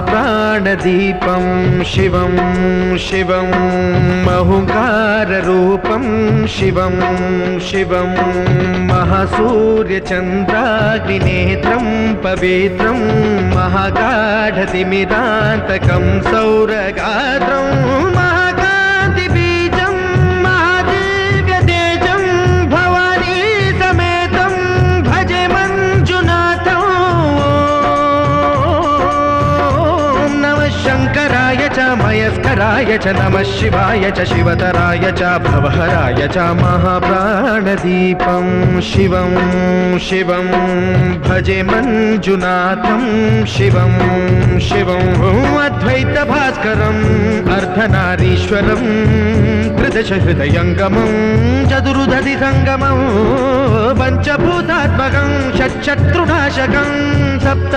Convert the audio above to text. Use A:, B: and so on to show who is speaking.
A: महाप्राणदीपं शिवं शिवं महुङ्काररूपं शिवं शिवं महासूर्यचन्द्राग्निनेत्रं पवित्रं महागाढतिमिरान्तकं सौरगात्रं महाकान्तिबीजं महादिव्यतेजं भवानी समेतं भजे मञ्जुनाथं। नमः शङ्कराय च मयस्कराय च नमः शिवाय च शिवतराय च भवहराय च महाप्राणदीपं शिवं शिवं भजे मञ्जुनाथं शिवं शिवं अद्वैतभास्करम् अर्धनारीश्वरं त्रिदशहृदयङ्गमं चतुर्दधिसङ्गमं पञ्चभूतात्मकं षट्शत्रुनाशकं सप्त